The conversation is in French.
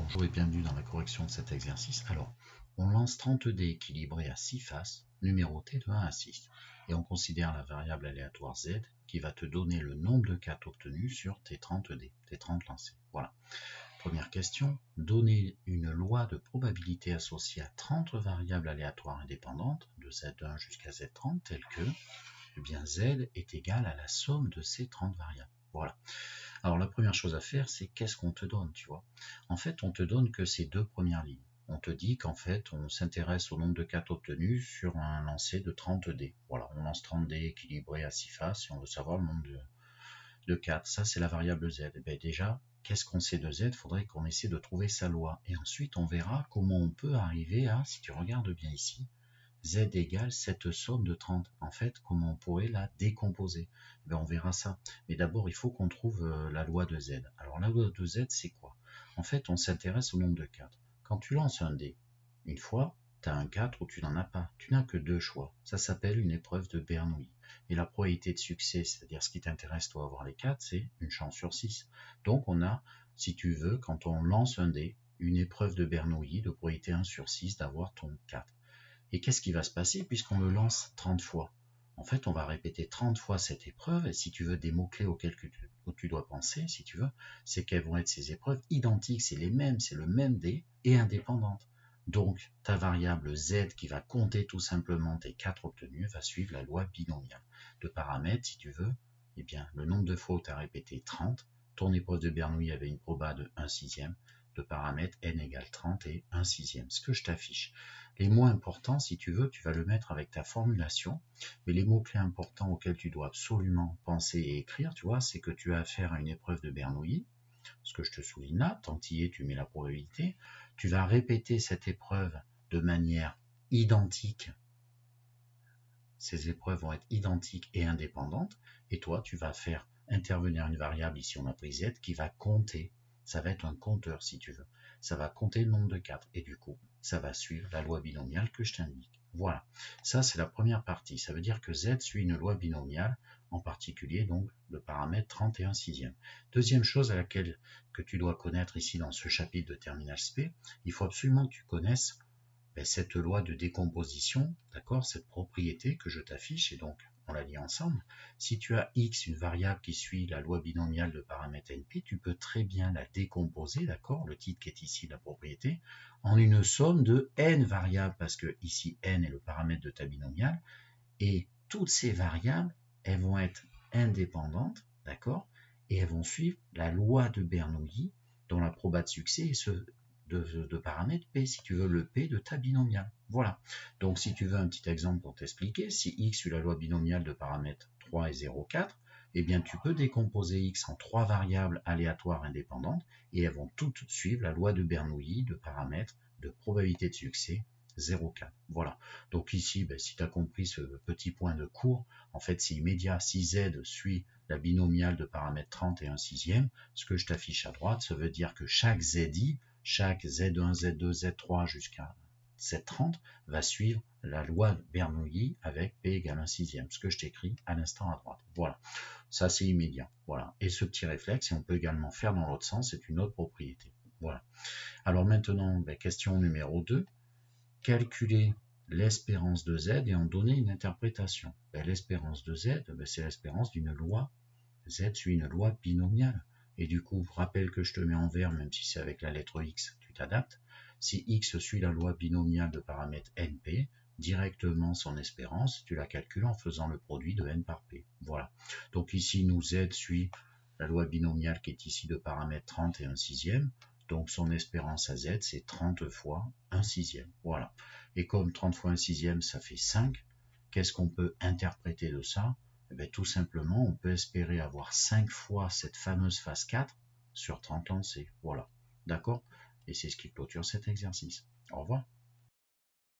Bonjour et bienvenue dans la correction de cet exercice. Alors, on lance 30 dés équilibrés à 6 faces, numérotés de 1 à 6. Et on considère la variable aléatoire z qui va te donner le nombre de cartes obtenus sur tes 30 dés, tes 30 lancés. Voilà. Première question, donner une loi de probabilité associée à 30 variables aléatoires indépendantes, de z1 jusqu'à z30, telle que eh bien, z est égal à la somme de ces 30 variables. Voilà. Alors la première chose à faire, c'est qu'est-ce qu'on te donne, tu vois. En fait, on te donne que ces deux premières lignes. On te dit qu'en fait, on s'intéresse au nombre de cartes obtenues sur un lancer de 30 dés. Voilà, on lance 30 dés équilibrés à 6 faces et on veut savoir le nombre de cartes. Ça, c'est la variable z. Et bien déjà, qu'est-ce qu'on sait de z? Il faudrait qu'on essaie de trouver sa loi. Et ensuite, on verra comment on peut arriver à, si tu regardes bien ici, z égale cette somme de 30. En fait, comment on pourrait la décomposer? On verra ça. Mais d'abord, il faut qu'on trouve la loi de z. Alors, la loi de z, c'est quoi? En fait, on s'intéresse au nombre de 4. Quand tu lances un dé, une fois, tu as un 4 ou tu n'en as pas. Tu n'as que deux choix. Ça s'appelle une épreuve de Bernoulli. Et la probabilité de succès, c'est-à-dire ce qui t'intéresse, toi, avoir les 4, c'est une chance sur 6. Donc, on a, si tu veux, quand on lance un dé, une épreuve de Bernoulli de probabilité 1 sur 6 d'avoir ton 4. Et qu'est-ce qui va se passer puisqu'on le lance 30 fois? En fait, on va répéter 30 fois cette épreuve, et si tu veux des mots-clés auxquels tu dois penser, si tu veux, c'est qu'elles vont être ces épreuves identiques, c'est les mêmes, c'est le même dé, et indépendantes. Donc, ta variable z qui va compter tout simplement tes 4 obtenus va suivre la loi binomiale. De paramètres, si tu veux, eh bien, le nombre de fois où tu as répété 30, ton épreuve de Bernoulli avait une proba de 1 sixième, de paramètres n égale 30 et 1 sixième, ce que je t'affiche. Les mots importants, si tu veux, tu vas le mettre avec ta formulation, mais les mots-clés importants auxquels tu dois absolument penser et écrire, tu vois, c'est que tu as affaire à une épreuve de Bernoulli, ce que je te souligne là, tant que tu y es, tu mets la probabilité, tu vas répéter cette épreuve de manière identique, ces épreuves vont être identiques et indépendantes, et toi, tu vas faire intervenir une variable, ici on a pris z, qui va compter. Ça va être un compteur, si tu veux. Ça va compter le nombre de 4, et du coup, ça va suivre la loi binomiale que je t'indique. Voilà, ça c'est la première partie. Ça veut dire que z suit une loi binomiale, en particulier donc le paramètre 31 sixième. Deuxième chose à laquelle que tu dois connaître ici dans ce chapitre de terminal SP, il faut absolument que tu connaisses cette loi de décomposition, d'accord, cette propriété que je t'affiche, et donc on la lit ensemble. Si tu as x, une variable qui suit la loi binomiale de paramètre np, tu peux très bien la décomposer, d'accord, le titre qui est ici la propriété, en une somme de n variables, parce que ici n est le paramètre de ta binomiale, et toutes ces variables, elles vont être indépendantes, d'accord, et elles vont suivre la loi de Bernoulli, dont la proba de succès est de paramètre P, si tu veux le P de ta binomiale. Voilà. Donc si tu veux un petit exemple pour t'expliquer, si x suit la loi binomiale de paramètres 3 et 0, 4, eh bien tu peux décomposer x en 3 variables aléatoires indépendantes, et elles vont toutes suivre la loi de Bernoulli de paramètres de probabilité de succès 0,4. Voilà. Donc ici, si tu as compris ce petit point de cours, en fait c'est immédiat. Si z suit la binomiale de paramètres 30 et 1 sixième, ce que je t'affiche à droite, ça veut dire que chaque zi, chaque z1, z2, z3 jusqu'à z30 va suivre la loi Bernoulli avec p égale 1 sixième, ce que je t'écris à l'instant à droite. Voilà, ça c'est immédiat. Voilà. Et ce petit réflexe, et on peut également faire dans l'autre sens, c'est une autre propriété. Voilà. Alors maintenant, question numéro 2. Calculer l'espérance de z et en donner une interprétation. L'espérance de z, c'est l'espérance d'une loi. Z suit une loi binomiale. Et du coup, rappelle que je te mets en vert, même si c'est avec la lettre x, tu t'adaptes. Si x suit la loi binomiale de paramètre np, directement son espérance, tu la calcules en faisant le produit de n par p. Voilà. Donc ici, nous, z suit la loi binomiale qui est ici de paramètre 30 et 1 sixième. Donc son espérance à z, c'est 30 fois 1 sixième. Voilà. Et comme 30 fois 1 sixième, ça fait 5, qu'est-ce qu'on peut interpréter de ça? Tout simplement, on peut espérer avoir 5 fois cette fameuse phase 4 sur 30 lancés. Voilà. D'accord? Et c'est ce qui clôture cet exercice. Au revoir.